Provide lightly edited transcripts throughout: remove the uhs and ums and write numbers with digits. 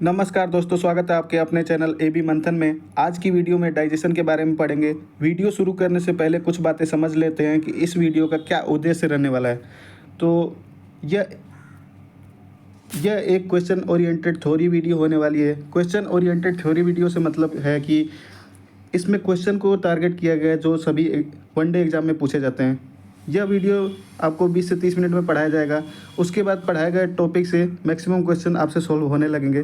नमस्कार दोस्तों, स्वागत है आपके अपने चैनल एबी मंथन में। आज की वीडियो में डाइजेशन के बारे में पढ़ेंगे। वीडियो शुरू करने से पहले कुछ बातें समझ लेते हैं कि इस वीडियो का क्या उद्देश्य रहने वाला है। तो यह एक क्वेश्चन ओरिएंटेड थ्योरी वीडियो होने वाली है। क्वेश्चन ओरिएंटेड थ्योरी वीडियो से मतलब है कि इसमें क्वेश्चन को टारगेट किया गया है जो सभी वनडे एग्जाम में पूछे जाते हैं। यह वीडियो आपको 20 से 30 मिनट में पढ़ाया जाएगा। उसके बाद पढ़ाए गए टॉपिक से मैक्सिमम क्वेश्चन आपसे सॉल्व होने लगेंगे।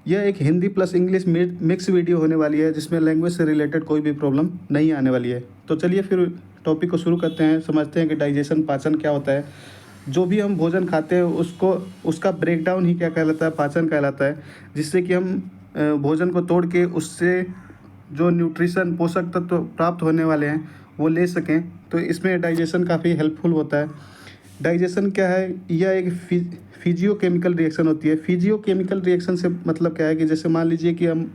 यह एक Hindi plus English mix video होने वाली है जिसमें लैंग्वेज से रिलेटेड कोई भी प्रॉब्लम नहीं आने वाली है। तो चलिए फिर टॉपिक को शुरू करते हैं, समझते हैं कि डाइजेशन पाचन क्या होता है। जो भी हम भोजन खाते हैं उसका ब्रेकडाउन ही क्या कहलाता है, पाचन कहलाता है, जिससे कि हम भोजन को तोड़ के उससे जो न्यूट्रिशन पोषक तत्व प्राप्त होने वाले हैं वो ले सकें। तो इसमें डाइजेशन काफ़ी हेल्पफुल होता है। डाइजेशन क्या है? यह एक फिजियोकेमिकल रिएक्शन होती है। फिजियोकेमिकल रिएक्शन से मतलब क्या है कि जैसे मान लीजिए कि हम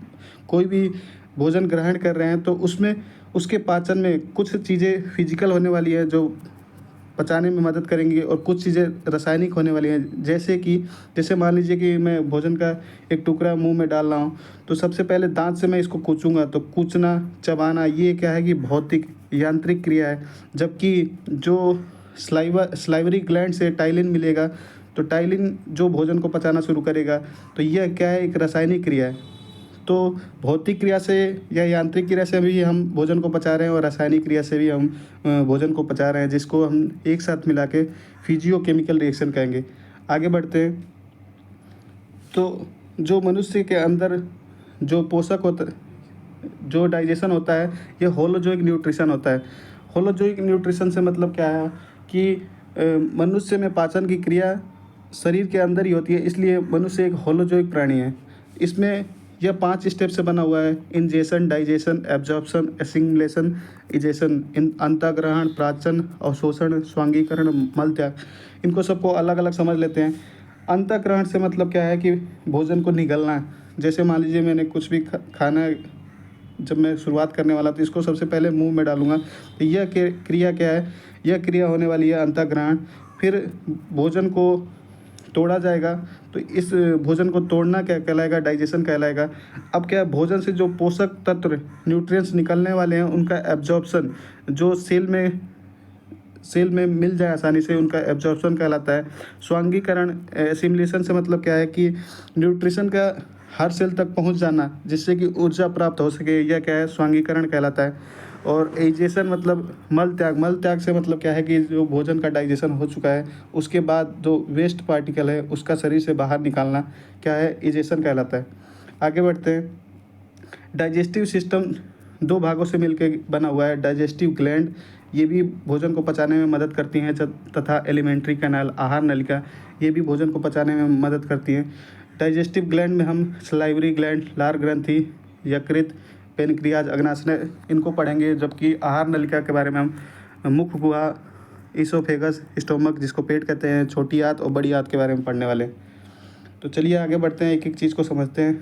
कोई भी भोजन ग्रहण कर रहे हैं तो उसमें उसके पाचन में कुछ चीज़ें फिजिकल होने वाली है जो पचाने में मदद करेंगी और कुछ चीज़ें रासायनिक होने वाली हैं। जैसे मान लीजिए कि मैं भोजन का एक टुकड़ा मुंह में डाल रहा हूँ तो सबसे पहले दांत से मैं इसको कूचूंगा। तो कूचना, चबाना, ये क्या है कि भौतिक यांत्रिक क्रिया है। जबकि जो स्लाइवरी ग्लैंड से टाइलिन मिलेगा तो टाइलिन जो भोजन को पचाना शुरू करेगा। तो यह क्या है? एक रासायनिक क्रिया है। तो भौतिक क्रिया से या यांत्रिक क्रिया से भी हम भोजन को पचा रहे हैं और रासायनिक क्रिया से भी हम भोजन को पचा रहे हैं, जिसको हम एक साथ मिला के फिजियोकेमिकल रिएक्शन कहेंगे। आगे बढ़ते हैं। तो जो मनुष्य के अंदर जो पोषक होता जो डाइजेशन होता है, ये होलोजोइक न्यूट्रिशन होता है। होलोजोइक न्यूट्रिशन से मतलब क्या है कि मनुष्य में पाचन की क्रिया शरीर के अंदर ही होती है, इसलिए मनुष्य एक होलोजोइक प्राणी है। इसमें यह 5 स्टेप से बना हुआ है: ingestion, digestion, absorption, assimilation, egestion, अंतःग्रहण, प्राचन, अवशोषण, स्वांगीकरण, मल त्याग। इनको सबको अलग अलग समझ लेते हैं। अंतःग्रहण से मतलब क्या है कि भोजन को निगलना। जैसे मान लीजिए मैंने कुछ भी खाना, जब मैं शुरुआत करने वाला तो इसको सबसे पहले मुंह में डालूंगा, तो यह क्रिया क्या है? यह क्रिया होने वाली है अंतःग्रहण। फिर भोजन को तोड़ा जाएगा, तो इस भोजन को तोड़ना क्या कहलाएगा? डाइजेशन कहलाएगा। अब क्या है, भोजन से जो पोषक तत्व न्यूट्रिएंट्स निकलने वाले हैं उनका एब्जॉर्प्शन, जो सेल में मिल जाए आसानी से, उनका एब्जॉर्प्शन कहलाता है। स्वांगीकरण, एसिमिलेशन से मतलब क्या है कि न्यूट्रिशन का हर सेल तक पहुंच जाना जिससे कि ऊर्जा प्राप्त हो सके, यह क्या है? स्वांगीकरण कहलाता है। और एजेशन मतलब मल त्याग। मल त्याग से मतलब क्या है कि जो भोजन का डाइजेशन हो चुका है उसके बाद जो वेस्ट पार्टिकल है उसका शरीर से बाहर निकालना क्या है? एजेशन कहलाता है। आगे बढ़ते हैं। डाइजेस्टिव सिस्टम 2 भागों से मिलकर बना हुआ है। डाइजेस्टिव ग्लैंड, ये भी भोजन को पचाने में मदद करती हैं, तथा एलिमेंट्री कैनाल, आहार नलिका, ये भी भोजन को पचाने में मदद करती हैं। डाइजेस्टिव ग्लैंड में हम सलाइवरी ग्लैंड, लार ग्रंथि, यकृत, पेनक्रियाज, अग्नाशय, इनको पढ़ेंगे। जबकि आहार नलिका के बारे में हम मुख गुहा, इसोफेगस, स्टोमक जिसको पेट कहते हैं, छोटी आंत और बड़ी आंत के बारे में पढ़ने वाले हैं। तो चलिए आगे बढ़ते हैं, एक एक चीज़ को समझते हैं।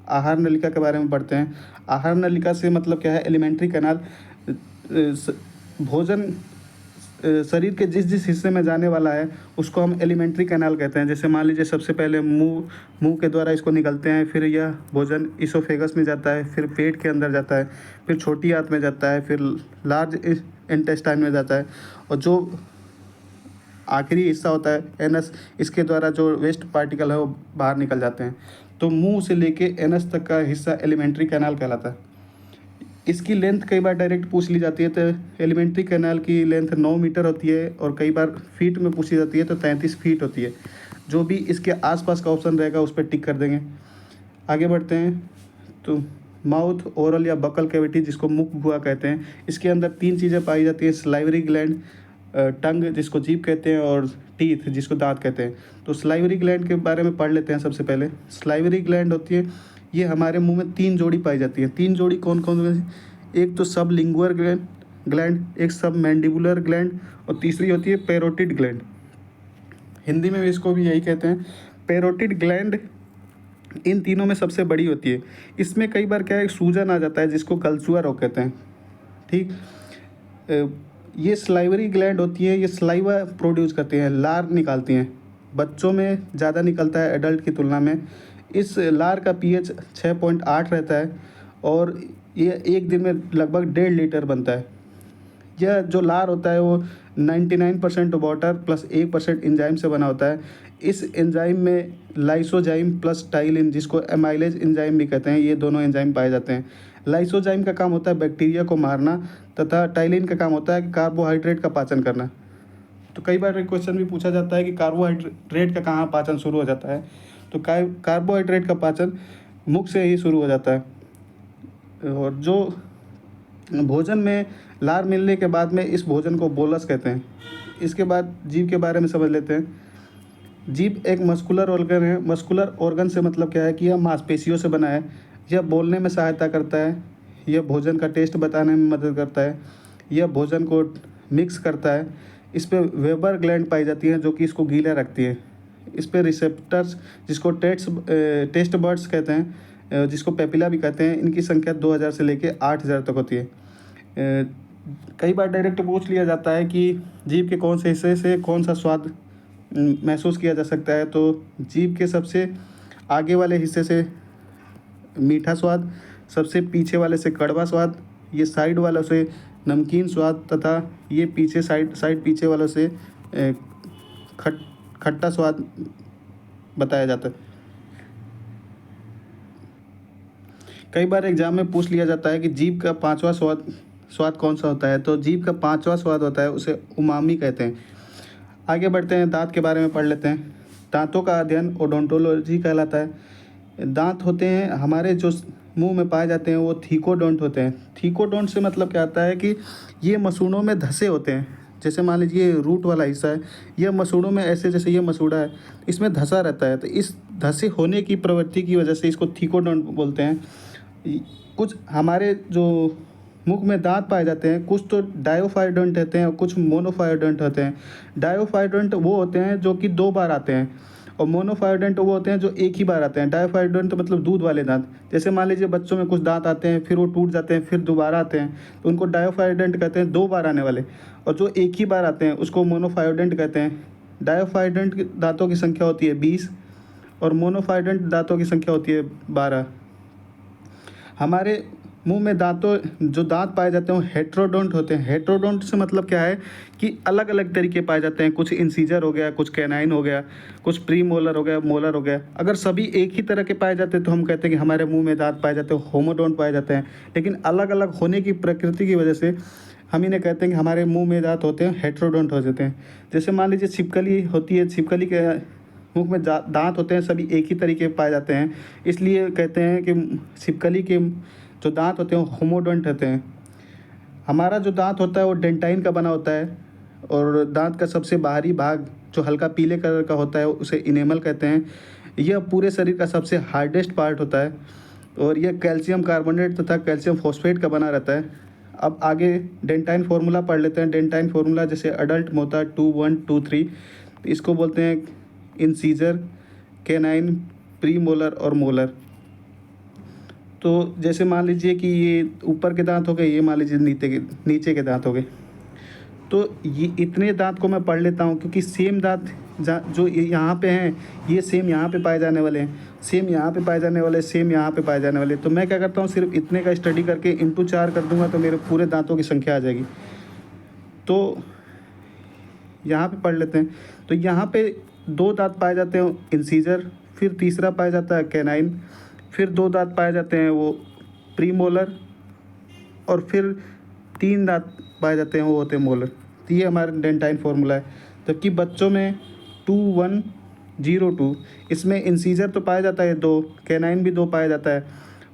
आहार नलिका के बारे में पढ़ते हैं। आहार नलिका से मतलब क्या है? Alimentary canal. भोजन शरीर के जिस जिस हिस्से में जाने वाला है उसको हम एलिमेंट्री कैनाल कहते हैं। जैसे मान लीजिए सबसे पहले मुंह के द्वारा इसको निकलते हैं, फिर यह भोजन इसोफेगस में जाता है, फिर पेट के अंदर जाता है, फिर छोटी आंत में जाता है, फिर लार्ज इंटेस्टाइन में जाता है, और जो आखिरी हिस्सा होता है एनस, इसके द्वारा जो वेस्ट पार्टिकल है वो बाहर निकल जाते हैं। तो मुंह से लेके एनस तक का हिस्सा एलिमेंट्री कैनाल कहलाता है। इसकी लेंथ कई बार डायरेक्ट पूछ ली जाती है, तो एलिमेंट्री कैनाल की लेंथ 9 मीटर होती है, और कई बार फीट में पूछी जाती है तो 33 फीट होती है। जो भी इसके आसपास का ऑप्शन रहेगा उस पर टिक कर देंगे। आगे बढ़ते हैं। तो माउथ, ओरल या बकल कैविटी, जिसको मुख गुहा कहते हैं, इसके अंदर 3 चीज़ें पाई जाती हैं: स्लाइवरी ग्लैंड, टंग जिसको जीभ कहते हैं, और टीथ जिसको दांत कहते हैं। तो स्लाइवरी ग्लैंड के बारे में पढ़ लेते हैं सबसे पहले। स्लाइवरी ग्लैंड होती है, ये हमारे मुंह में 3 जोड़ी पाई जाती है। 3 जोड़ी कौन कौन सी? एक तो सब लिंगुअर ग्लैंड, एक सब मैंडिबुलर ग्लैंड, और तीसरी होती है पैरोटिड ग्लैंड। हिंदी में भी इसको भी यही कहते हैं, पैरोटिड ग्लैंड। इन तीनों में सबसे बड़ी होती है। इसमें कई बार क्या है, सूजन आ जाता है जिसको गलसुआ रोग कहते हैं। ठीक, ये स्लाइवरी ग्लैंड होती है, ये स्लाइवा प्रोड्यूस करती हैं, लार निकालती हैं। बच्चों में ज़्यादा निकलता है एडल्ट की तुलना में। इस लार का पीएच 6.8 रहता है और ये एक दिन में लगभग 1.5 लीटर बनता है। यह जो लार होता है वो 99% वाटर प्लस 1% एंजाइम से बना होता है। इस एंजाइम में लाइसोजाइम प्लस टाइलिन, जिसको एमाइलेज एंजाइम भी कहते हैं, ये दोनों एंजाइम पाए जाते हैं। लाइसोजाइम का काम होता है बैक्टीरिया को मारना तथा टाइलिन का काम होता है कार्बोहाइड्रेट का पाचन करना। तो कई बार एक क्वेश्चन भी पूछा जाता है कि कार्बोहाइड्रेट का कहाँ पाचन शुरू हो जाता है। तो कार्बोहाइड्रेट का पाचन मुख से ही शुरू हो जाता है। और जो भोजन में लार मिलने के बाद में इस भोजन को बोलस कहते हैं। इसके बाद जीभ के बारे में समझ लेते हैं। जीभ एक मस्कुलर ऑर्गन है। मस्कुलर ऑर्गन से मतलब क्या है कि यह मांसपेशियों से बना है। यह बोलने में सहायता करता है, यह भोजन का टेस्ट बताने में मदद करता है, यह भोजन को मिक्स करता है। इस पे वेबर ग्लैंड पाई जाती है जो कि इसको गीला रखती है। इस पे रिसेप्टर्स, जिसको टेस्ट बर्ड्स कहते हैं, जिसको पेपिला भी कहते हैं, इनकी संख्या 2000 से लेके 8000 तक होती है। कई बार डायरेक्ट पूछ लिया जाता है कि जीभ के कौन से हिस्से से कौन सा स्वाद महसूस किया जा सकता है। तो जीभ के सबसे आगे वाले हिस्से से मीठा स्वाद, सबसे पीछे वाले से कड़वा स्वाद, ये साइड वालों से नमकीन स्वाद तथा ये पीछे साइड पीछे वालों से खट्टा स्वाद बताया जाता है। कई बार एग्जाम में पूछ लिया जाता है कि जीभ का 5वां स्वाद कौन सा होता है। तो जीभ का 5वां स्वाद होता है, उसे उमामी कहते हैं। आगे बढ़ते हैं, दांत के बारे में पढ़ लेते हैं। दांतों का अध्ययन ओडोंटोलॉजी कहलाता है। दांत होते हैं हमारे जो मुंह में पाए जाते हैं वो थीकोडोंट होते हैं। थीकोडोंट से मतलब क्या आता है कि ये मसूड़ों में धंसे होते हैं। जैसे मान लीजिए रूट वाला हिस्सा है, यह मसूड़ों में ऐसे, जैसे ये मसूड़ा है इसमें धंसा रहता है, तो इस धंसे होने की प्रवृत्ति की वजह से इसको थीकोडोंट बोलते हैं। कुछ हमारे जो मुख में दांत पाए जाते हैं, कुछ तो डायोफाइडोंट होते हैं और कुछ मोनोफाइडोंट होते हैं। डायोफाइडोंट वो होते हैं जो कि 2 बार आते हैं और मोनोफाइडोंट वो होते हैं जो एक ही बार आते हैं। डायोफाइडोंट मतलब दूध वाले दांत। जैसे मान लीजिए बच्चों में कुछ दांत आते हैं, फिर वो टूट जाते हैं, फिर दोबारा आते हैं, तो उनको डायोफाइडोंट कहते हैं, 2 बार आने वाले। और जो एक ही बार आते हैं उसको मोनोफाइडोंट कहते हैं। डायोफाइडोंट दांतों की संख्या होती है 20 और मोनोफाइडोंट दांतों की संख्या होती है 12। हमारे मुंह में जो दांत पाए जाते हैं वो हेट्रोडोंट होते हैं। हेट्रोडोंट से मतलब क्या है कि अलग अलग तरीके पाए जाते हैं। कुछ इंसीजर हो गया, कुछ कैनाइन हो गया, कुछ प्री मोलर हो गया, मोलर हो गया। अगर सभी एक ही तरह के पाए जाते हैं तो हम कहते हैं कि हमारे मुंह में दांत पाए जाते हैं, होमोडोंट पाए जाते हैं। लेकिन अलग अलग होने की प्रकृति की वजह से हम इन्हें कहते हैं कि हमारे मुँह में दांत होते हैं हेट्रोडोंट हो जाते हैं। जैसे मान लीजिए छिपकली होती है, छिपकली के मुख में दांत होते हैं, सभी एक ही तरीके पाए जाते हैं, इसलिए कहते हैं कि छिपकली के जो दांत होते हैं वो होमोडोंट होते हैं। हमारा जो दांत होता है वो डेंटाइन का बना होता है और दांत का सबसे बाहरी भाग जो हल्का पीले कलर का होता है उसे इनेमल कहते हैं। यह पूरे शरीर का सबसे हार्डेस्ट पार्ट होता है और यह कैल्शियम कार्बोनेट तथा कैल्शियम फॉस्फेट का बना रहता है। अब आगे डेंटाइन फार्मूला पढ़ लेते हैं। डेंटाइन फार्मूला जैसे अडल्ट में होता है 2, 1, 2, 3, तो इसको बोलते हैं इंसीजर, कैनाइन, प्री मोलर और मोलर। तो जैसे मान लीजिए कि ये ऊपर के दांत हो गए, ये मान लीजिए नीचे के दांत हो गए। तो ये इतने दांत को मैं पढ़ लेता हूँ क्योंकि सेम दांत जो यहाँ पे हैं ये सेम यहाँ पे पाए जाने वाले हैं, सेम यहाँ पे पाए जाने वाले, सेम यहाँ पे पाए जाने वाले। तो मैं क्या करता हूँ, सिर्फ इतने का स्टडी करके इंटू 4 कर दूंगा तो मेरे पूरे दांतों की संख्या आ जाएगी। तो यहाँ पे पढ़ लेते हैं। तो यहाँ पे 2 दांत पाए जाते हैं इंसीजर, फिर तीसरा पाया जाता है कैनाइन, फिर 2 दांत पाए जाते हैं वो प्रीमोलर और फिर 3 दांत पाए जाते हैं वो होते हैं मोलर। तो ये हमारा डेंटाइन फार्मूला है। जबकि बच्चों में 2, 1, 0, 2 इसमें इंसीजर तो पाया जाता है 2, कैनाइन भी 2 पाया जाता है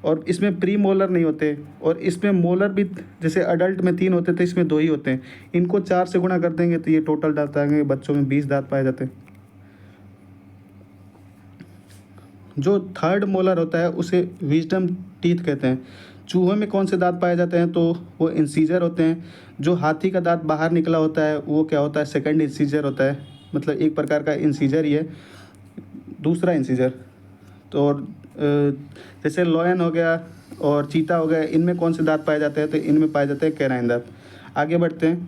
और इसमें प्री मोलर नहीं होते और इसमें मोलर भी जैसे अडल्ट में 3 होते थे इसमें 2 ही होते हैं। इनको 4 से गुणा कर देंगे तो ये टोटल दांत आएंगे, बच्चों में 20 दांत पाए जाते हैं। जो थर्ड मोलर होता है उसे विजडम टीथ कहते हैं। चूहे में कौन से दांत पाए जाते हैं, तो वो इंसीजर होते हैं। जो हाथी का दांत बाहर निकला होता है वो क्या होता है, सेकंड इंसीजर होता है, मतलब एक प्रकार का इंसीजर ही है, दूसरा इंसीजर। तो और जैसे लॉयन हो गया और चीता हो गया, इनमें कौन से दांत पाए जाते हैं, तो इनमें पाए जाते हैं कैनाइन दांत। आगे बढ़ते हैं।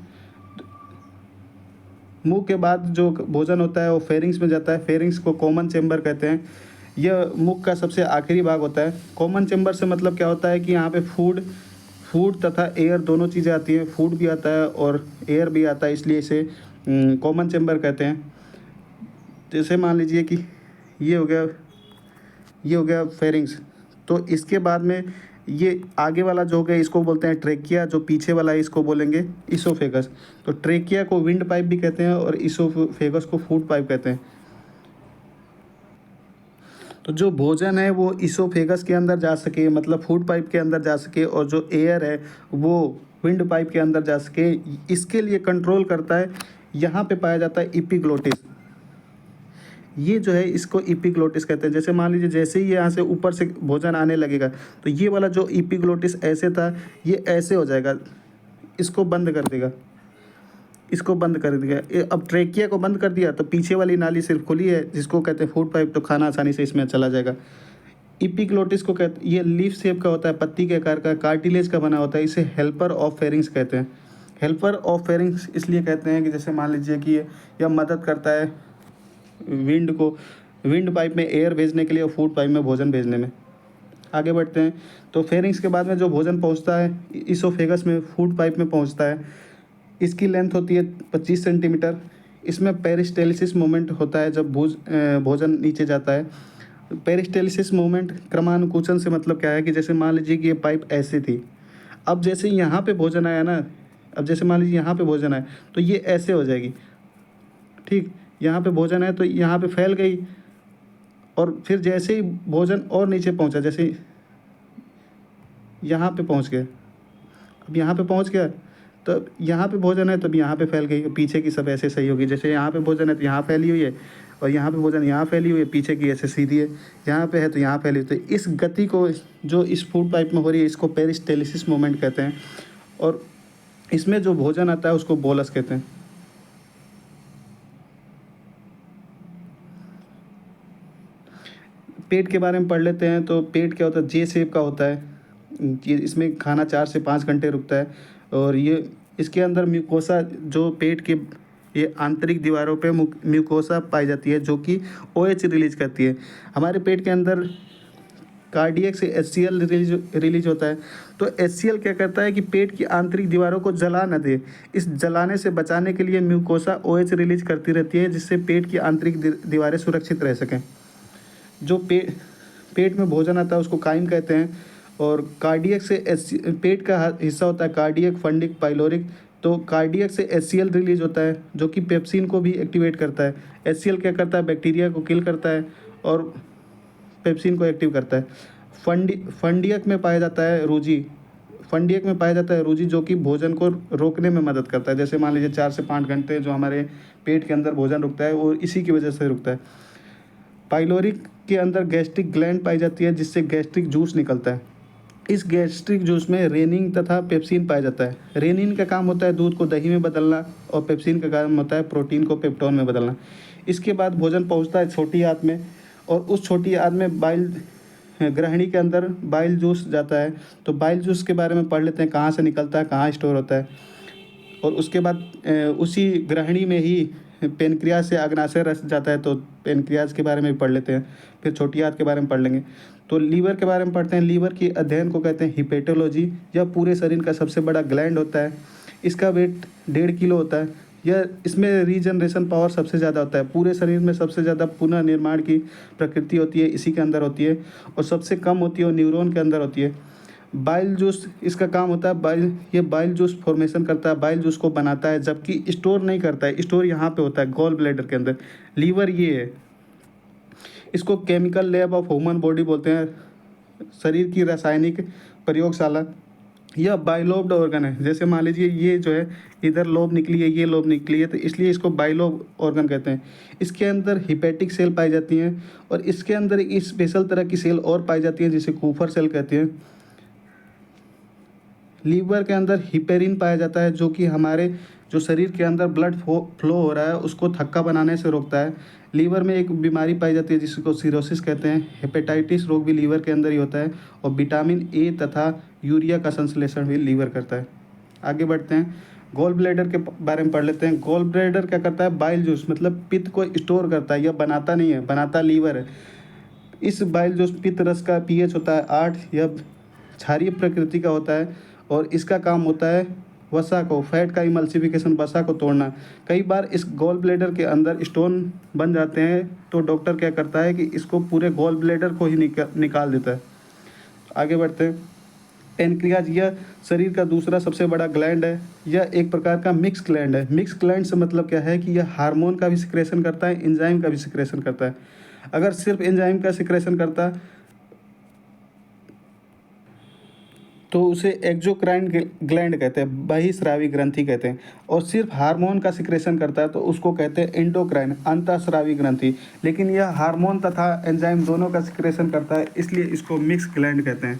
मुंह के बाद जो भोजन होता है वो फेरिंग्स में जाता है। फेरिंग्स को कॉमन चेम्बर कहते हैं। यह मुख का सबसे आखिरी भाग होता है। कॉमन चेम्बर से मतलब क्या होता है कि यहाँ पे फूड फूड तथा एयर दोनों चीज़ें आती हैं। फूड भी आता है और एयर भी आता है, इसलिए इसे कॉमन चेम्बर कहते हैं। जैसे मान लीजिए कि ये हो गया ये हो गया फेरिंग्स। तो इसके बाद में ये आगे वाला जो हो गया इसको बोलते हैं ट्रेकिया, जो पीछे वाला है इसको बोलेंगे इसोफेगस। तो ट्रेकिया को विंड पाइप भी कहते हैं और इसोफेगस को फूड पाइप कहते हैं। तो जो भोजन है वो इसोफेगस के अंदर जा सके, मतलब फूड पाइप के अंदर जा सके, और जो एयर है वो विंड पाइप के अंदर जा सके, इसके लिए कंट्रोल करता है। यहाँ पे पाया जाता है इपिग्लोटिस। ये जो है इसको इपिग्लोटिस कहते हैं। जैसे मान लीजिए जैसे ही यहाँ से ऊपर से भोजन आने लगेगा तो ये वाला जो इपिग्लोटिस ऐसे था ये ऐसे हो जाएगा, इसको बंद कर देगा, इसको बंद कर दिया। अब ट्रेकिया को बंद कर दिया तो पीछे वाली नाली सिर्फ खुली है जिसको कहते हैं फूड पाइप, तो खाना आसानी से इसमें चला जाएगा। इपिग्लोटिस को कहते, ये लीफ शेप का होता है, पत्ती के आकार का, कार्टिलेज का बना होता है। इसे हेल्पर ऑफ फेरिंग्स कहते हैं। हेल्पर ऑफ फेरिंग्स इसलिए कहते हैं कि जैसे मान लीजिए कि यह मदद करता है विंड पाइप में एयर भेजने के लिए और फूड पाइप में भोजन भेजने में। आगे बढ़ते हैं। तो फेरिंग्स के बाद में जो भोजन पहुंचता है इसोफेगस में, फूड पाइप में पहुंचता है। इसकी लेंथ होती है 25 सेंटीमीटर। इसमें पेरिस्टेलिसिस मूवमेंट होता है जब भोजन नीचे जाता है। पेरिस्टेलिसिस मूवमेंट क्रमानुकुचन से मतलब क्या है कि जैसे मान लीजिए कि ये पाइप ऐसे थी, अब जैसे यहाँ पे भोजन आया ना, अब जैसे मान लीजिए यहाँ पे भोजन आया तो ये ऐसे हो जाएगी। ठीक, यहाँ पे भोजन है तो यहाँ पे फैल गई, और फिर जैसे ही भोजन और नीचे पहुँचा, जैसे यहाँ पे पहुँच गया, अब यहाँ पे पहुँच गया तो यहाँ पे भोजन है तब यहाँ पे फैल गई, पीछे की सब ऐसे सही होगी। जैसे यहाँ पे भोजन है तो यहाँ फैली हुई है, और यहाँ पे भोजन यहाँ फैली हुई है, पीछे की ऐसे सीधी है, यहाँ पे है तो यहाँ फैली हुई। तो इस गति को जो इस फूड पाइप में हो रही है इसको पेरिस्टेलिसिस मोमेंट कहते हैं, और इसमें जो भोजन आता है उसको बोलस कहते हैं। पेट के बारे में पढ़ लेते हैं। तो पेट क्या होता है, जे शेप का होता है। ये इसमें खाना 4 से 5 घंटे रुकता है, और ये इसके अंदर म्यूकोसा, जो पेट के ये आंतरिक दीवारों पे म्यूकोसा पाई जाती है जो कि OH रिलीज करती है। हमारे पेट के अंदर कार्डियक से HCl रिलीज होता है। तो HCl क्या करता है कि पेट की आंतरिक दीवारों को जला न दे, इस जलाने से बचाने के लिए म्यूकोसा OH रिलीज करती रहती है, जिससे पेट की आंतरिक दीवारें सुरक्षित रह सकें। जो पेट में भोजन आता है उसको काइम कहते हैं। और कार्डियक से पेट का हिस्सा होता है कार्डियक, फंडिक, पाइलोरिक। तो कार्डियक से HCl रिलीज होता है जो कि पेप्सिन को भी एक्टिवेट करता है। HCl क्या करता है, बैक्टीरिया को किल करता है और पेप्सिन को एक्टिव करता है। फंडियक में पाया जाता है रूजी, जो कि भोजन को रोकने में मदद करता है। जैसे मान लीजिए 4 से 5 घंटे जो हमारे पेट के अंदर भोजन रुकता है वो इसी की वजह से रुकता है। पाइलोरिक के अंदर गैस्ट्रिक ग्लैंड पाई जाती है जिससे गैस्ट्रिक जूस निकलता है। इस गैस्ट्रिक जूस में रेनिन तथा पेप्सिन पाया जाता है। रेनिन का काम होता है दूध को दही में बदलना, और पेप्सिन का काम होता है प्रोटीन को पेप्टोन में बदलना। इसके बाद भोजन पहुंचता है छोटी आंत में, और उस छोटी आंत में बाइल ग्रहणी के अंदर बाइल जूस जाता है। तो बाइल जूस के बारे में पढ़ लेते हैं, कहाँ से निकलता है, कहाँ स्टोर होता है। और उसके बाद उसी ग्रहणी में ही पेनक्रियाज से अग्नाशय रस जाता है, तो पेनक्रियाज के बारे में भी पढ़ लेते हैं। फिर छोटी आंत के बारे में पढ़ लेंगे। तो लीवर के बारे में पढ़ते हैं। लीवर के अध्ययन को कहते हैं हिपेटोलॉजी। यह पूरे शरीर का सबसे बड़ा ग्लैंड होता है। इसका वेट 1.5 किलो होता है। यह इसमें रीजनरेशन पावर सबसे ज़्यादा होता है। पूरे शरीर में सबसे ज़्यादा पुनर्निर्माण की प्रकृति होती है, इसी के अंदर होती है, और सबसे कम होती है वो न्यूरॉन के अंदर होती है। बाइल जूस इसका काम होता है, ये बाइल जूस फॉर्मेशन करता है, बाइल जूस को बनाता है, जबकि स्टोर नहीं करता है। स्टोर यहाँ पे होता है गॉल ब्लैडर के अंदर। लीवर ये है, इसको chemical lab of human body बोलते हैं, शरीर की रासायनिक प्रयोगशाला। यह बाइलोब्ड ऑर्गन है। जैसे मान लीजिए ये जो है इधर लोब निकली है, ये लोब निकली है, तो इसलिए इसको बाइलोब ऑर्गन कहते हैं। इसके अंदर हिपैटिक सेल पाई जाती हैं, और इसके अंदर एक स्पेशल तरह की सेल और पाई जाती है जिसे कूफर सेल कहते हैं। लीवर के अंदर हिपेरिन पाया जाता है जो कि हमारे जो शरीर के अंदर ब्लड फ्लो हो रहा है उसको थक्का बनाने से रोकता है। लीवर में एक बीमारी पाई जाती है जिसको सिरोसिस कहते हैं। हेपेटाइटिस रोग भी लीवर के अंदर ही होता है, और विटामिन ए तथा यूरिया का संश्लेषण भी लीवर करता है। आगे बढ़ते हैं, गॉल ब्लैडर के बारे में पढ़ लेते हैं। गॉल ब्लैडर क्या करता है, बाइल जूस मतलब पित्त को स्टोर करता है। यह बनाता नहीं है, बनाता लीवर है। इस बाइल जो पित्त रस का पीएच होता है 8, यह क्षारीय प्रकृति का होता है और इसका काम होता है वसा को, फैट का इमल्सिफिकेशन, वसा को तोड़ना। कई बार इस गॉल ब्लैडर के अंदर स्टोन बन जाते हैं तो डॉक्टर क्या करता है कि इसको पूरे गॉल ब्लैडर को ही निकाल देता है। आगे बढ़ते हैं। पेनक्रियाज, यह शरीर का दूसरा सबसे बड़ा ग्लैंड है। यह एक प्रकार का मिक्स ग्लैंड है। मिक्स ग्लैंड से मतलब क्या है कि यह हार्मोन का भी सिक्रेशन करता है, एंजाइम का भी सिक्रेशन करता है। अगर सिर्फ एंजाइम का सिक्रेशन करता तो उसे एक्सोक्राइन ग्लैंड कहते हैं, बहिस्रावी ग्रंथि कहते हैं। और सिर्फ हार्मोन का सिक्रेशन करता है तो उसको कहते हैं एंडोक्राइन, अंतःस्रावी ग्रंथि। लेकिन यह हार्मोन तथा एंजाइम दोनों का सिक्रेशन करता है, इसलिए इसको मिक्स ग्लैंड कहते हैं।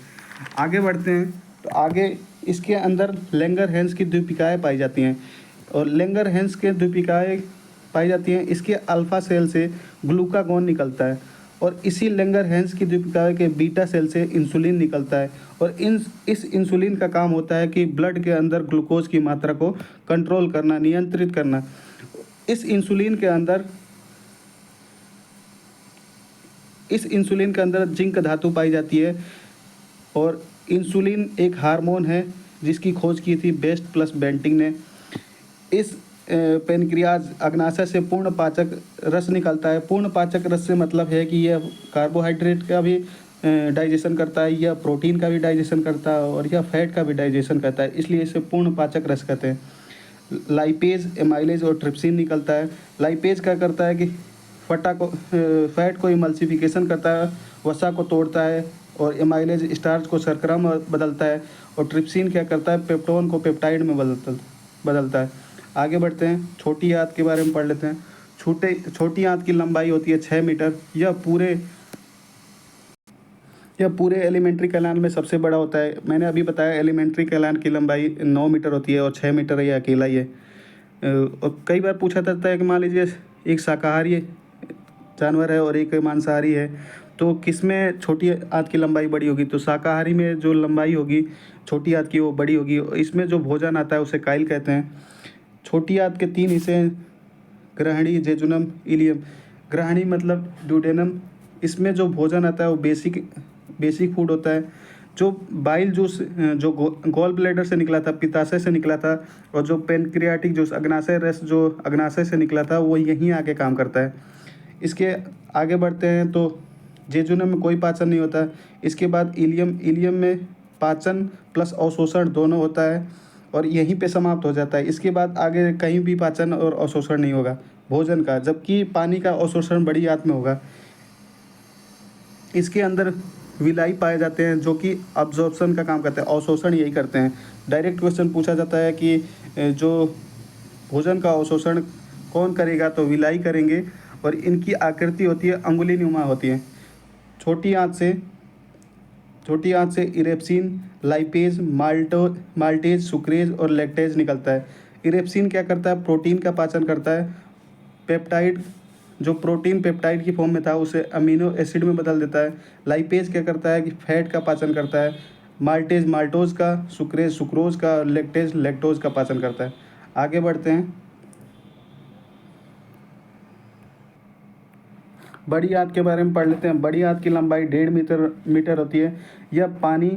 आगे बढ़ते हैं तो आगे इसके अंदर लैंगरहैंस की द्वीपिकाएँ पाई जाती हैं और लैंगरहैंस के द्वीपिकाएँ पाई जाती हैं, इसके अल्फा सेल से ग्लूकागोन निकलता है और इसी लैंगरहैंस की द्वीपिका के बीटा सेल से इंसुलिन निकलता है और इस इंसुलिन का काम होता है कि ब्लड के अंदर ग्लूकोज की मात्रा को कंट्रोल करना, नियंत्रित करना। इस इंसुलिन के अंदर जिंक धातु पाई जाती है और इंसुलिन एक हार्मोन है जिसकी खोज की थी बेस्ट प्लस बेंटिंग ने। इस पेनक्रियाज अग्नाशय से पूर्ण पाचक रस निकलता है। पूर्ण पाचक रस से मतलब है कि यह कार्बोहाइड्रेट का भी डाइजेशन करता है, यह प्रोटीन का भी डाइजेशन करता है और यह फैट का भी डाइजेशन करता है, इसलिए इसे पूर्ण पाचक रस कहते हैं। लाइपेज, एमाइलेज और ट्रिप्सिन निकलता है। लाइपेज क्या करता है कि फैट को इमल्सिफिकेशन करता है, वसा को तोड़ता है और एमाइलेज स्टार्च को शर्करा में बदलता है और ट्रिप्सिन क्या करता है, पेप्टोन को पेप्टाइड में बदलता है। आगे बढ़ते हैं, छोटी आंत के बारे में पढ़ लेते हैं। छोटी आंत की लंबाई होती है 6 मीटर। यह पूरे एलिमेंट्री कैनाल में सबसे बड़ा होता है। मैंने अभी बताया एलिमेंट्री कैनाल की लंबाई 9 मीटर होती है और 6 मीटर ये अकेला ही है। और कई बार पूछा जाता है कि मान लीजिए एक शाकाहारी जानवर है और एक मांसाहारी है, तो किस में छोटी आंत की लंबाई बड़ी होगी? तो शाकाहारी में जो लंबाई होगी छोटी आंत की वो बड़ी होगी। इसमें जो भोजन आता है उसे काइल कहते हैं। छोटी आंत के 3 हिस्से हैं, ग्रहणी, जेजुनम, इलियम। ग्रहणी मतलब ड्यूडेनम, इसमें जो भोजन आता है वो बेसिक फूड होता है। जो बाइल जूस जो गॉल ब्लैडर से निकला था, पित्ताशय से निकला था, और जो पेनक्रियाटिक जूस अग्नाशय रस जो अग्नाशय से निकला था वो यहीं आके काम करता है। इसके आगे बढ़ते हैं तो जेजुनम में कोई पाचन नहीं होता। इसके बाद इलियम में पाचन प्लस अवशोषण दोनों होता है और यहीं पे समाप्त हो जाता है। इसके बाद आगे कहीं भी पाचन और अवशोषण नहीं होगा भोजन का, जबकि पानी का अवशोषण बड़ी आंत में होगा। इसके अंदर विलाई पाए जाते हैं जो कि अब्जॉर्प्शन का काम करते हैं, अवशोषण यही करते हैं। डायरेक्ट क्वेश्चन पूछा जाता है कि जो भोजन का अवशोषण कौन करेगा, तो विलाई करेंगे और इनकी आकृति होती है अंगुली नुमा होती है। छोटी आंत से इरेप्सिन, लाइपेज, माल्टेज, सुक्रेज और लैक्टेज निकलता है। इरेप्सिन क्या करता है? प्रोटीन का पाचन करता है। पेप्टाइड जो प्रोटीन पेप्टाइड की फॉर्म में था उसे अमीनो एसिड में बदल देता है। लाइपेज क्या करता है कि फैट का पाचन करता है। माल्टेज माल्टोज का, सुक्रेज सुक्रोज का और लैक्टेज लैक्टोज का पाचन करता है। आगे बढ़ते हैं, बड़ी आंत के बारे में पढ़ लेते हैं। बड़ी आंत की लंबाई 1.5 मीटर होती है। यह पानी,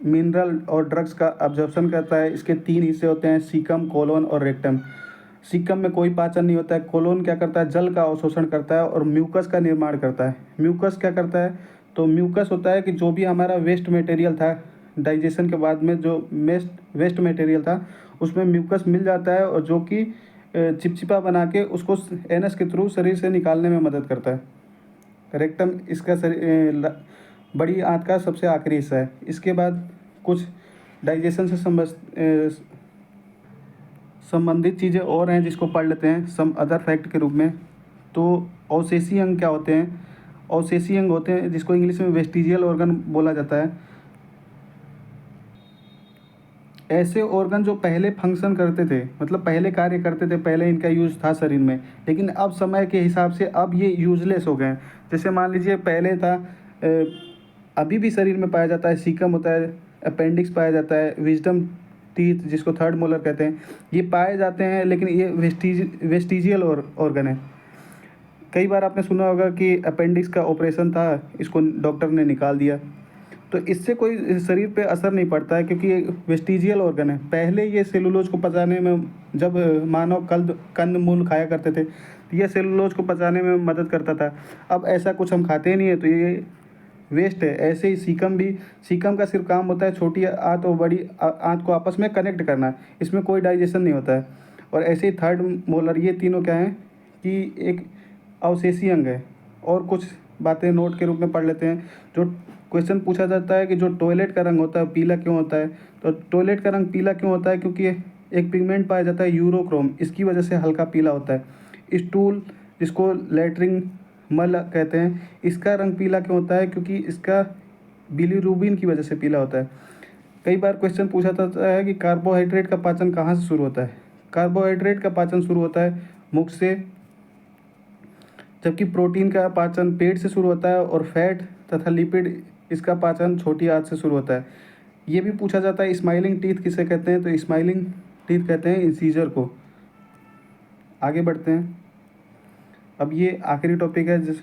मिनरल और ड्रग्स का अब्जॉर्प्शन करता है। इसके 3 हिस्से होते हैं, सीकम, कोलोन और रेक्टम। सीकम में कोई पाचन नहीं होता है। कोलोन क्या करता है? जल का अवशोषण करता है और म्यूकस का निर्माण करता है। म्यूकस क्या करता है? तो म्यूकस होता है कि जो भी हमारा वेस्ट मटेरियल था, डाइजेशन के बाद में जो वेस्ट मटेरियल था उसमें म्यूकस मिल जाता है और जो कि चिपचिपा बना के उसको एनस के थ्रू शरीर से निकालने में मदद करता है। रेक्टम इसका बड़ी आंत का सबसे आखिरी हिस्सा है। इसके बाद कुछ डाइजेशन से संबंधित चीज़ें और हैं जिसको पढ़ लेते हैं सम अदर फैक्ट के रूप में। तो अवशेषी अंग क्या होते हैं? अवशेषी अंग होते हैं जिसको इंग्लिश में वेस्टिजियल ऑर्गन बोला जाता है। ऐसे ऑर्गन जो पहले फंक्शन करते थे, मतलब पहले कार्य करते थे, पहले इनका यूज़ था शरीर में, लेकिन अब समय के हिसाब से अब ये यूजलेस हो गए हैं। जैसे मान लीजिए पहले था, अभी भी शरीर में पाया जाता है, सीकम होता है, अपेंडिक्स पाया जाता है, विजडम टीथ जिसको थर्ड मोलर कहते हैं, ये पाए जाते हैं, लेकिन ये वेस्टिजियल ऑर्गन है। कई बार आपने सुना होगा कि अपेंडिक्स का ऑपरेशन था, इसको डॉक्टर ने निकाल दिया। तो इससे कोई शरीर पे असर नहीं पड़ता है, क्योंकि ये वेस्टिजियल ऑर्गन है। पहले ये सेलुलोज को पचाने में, जब मानव कंद मूल खाया करते थे, तो ये सेलुलोज को पचाने में मदद करता था। अब ऐसा कुछ हम खाते नहीं है, तो ये वेस्ट है। ऐसे ही सीकम का सिर्फ काम होता है छोटी आंत और बड़ी आंत को आपस में कनेक्ट करना, इसमें कोई डाइजेशन नहीं होता है। और ऐसे ही थर्ड मोलर, ये तीनों क्या हैं कि एक अवशेषी अंग है। और कुछ बातें नोट के रूप में पढ़ लेते हैं। जो क्वेश्चन पूछा जाता है कि जो टॉयलेट का रंग होता है पीला क्यों होता है, तो टॉयलेट का रंग पीला क्यों होता है, क्योंकि एक पिगमेंट पाया जाता है यूरोक्रोम, इसकी वजह से हल्का पीला होता है। स्टूल, जिसको लैट्रिन मल कहते हैं, इसका रंग पीला क्यों होता है, क्योंकि इसका बिलीरुबिन की वजह से पीला होता है। कई बार क्वेश्चन पूछा जाता है कि कार्बोहाइड्रेट का पाचन कहाँ से शुरू होता है। कार्बोहाइड्रेट का पाचन शुरू होता है मुख से, जबकि प्रोटीन का पाचन पेट से शुरू होता है, और फैट तथा लिपिड इसका पाचन छोटी आंत से शुरू होता है। ये भी पूछा जाता है स्माइलिंग टीथ किसे कहते हैं, तो स्माइलिंग टीथ कहते हैं इंसीजर को। आगे बढ़ते हैं। अब ये आखिरी टॉपिक है, जिस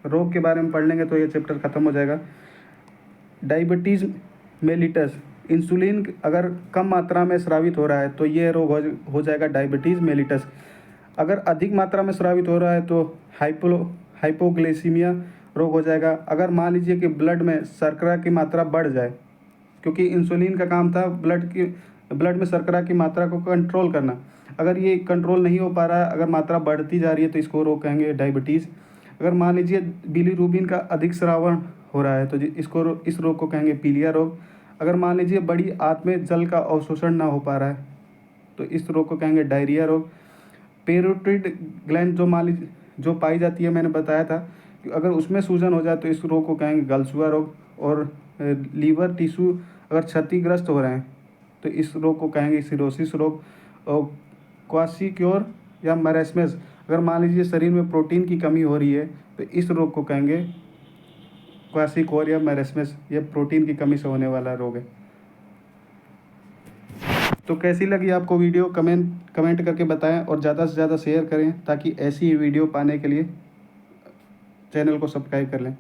रोग के बारे में पढ़ लेंगे तो ये चैप्टर ख़त्म हो जाएगा। डायबिटीज़ मेलिटस, इंसुलिन अगर कम मात्रा में स्रावित हो रहा है तो ये रोग हो जाएगा डायबिटीज़ मेलिटस। अगर अधिक मात्रा में स्रावित हो रहा है तो हाइपोग्लाइसीमिया रोग हो जाएगा। अगर मान लीजिए कि ब्लड में शर्करा की मात्रा बढ़ जाए, क्योंकि इंसुलिन का काम था ब्लड में शर्करा की मात्रा को कंट्रोल करना, अगर ये कंट्रोल नहीं हो पा रहा है, अगर मात्रा बढ़ती जा रही है, तो इसको रोग कहेंगे डायबिटीज़। अगर मान लीजिए बिलीरुबिन का अधिक स्रावण हो रहा है तो इस रोग को कहेंगे पीलिया रोग। अगर मान लीजिए बड़ी आंत में जल का अवशोषण ना हो पा रहा है तो इस रोग को कहेंगे डायरिया रोग। पेरोटिड ग्लैंड जो पाई जाती है, मैंने बताया था कि अगर उसमें सूजन हो जाए तो इस रोग को कहेंगे गलसुआ रोग। और लीवर टिश्यू अगर क्षतिग्रस्त हो रहे हैं तो इस रोग को कहेंगे सिरोसिस रोग। और क्वाशीक्योर या मरास्मस, अगर मान लीजिए शरीर में प्रोटीन की कमी हो रही है तो इस रोग को कहेंगे क्वाशीक्योर या मरास्मस। ये प्रोटीन की कमी से होने वाला रोग है। तो कैसी लगी आपको वीडियो, कमेंट करके बताएं, और ज़्यादा से ज़्यादा शेयर करें, ताकि ऐसी ही वीडियो पाने के लिए चैनल को सब्सक्राइब कर लें।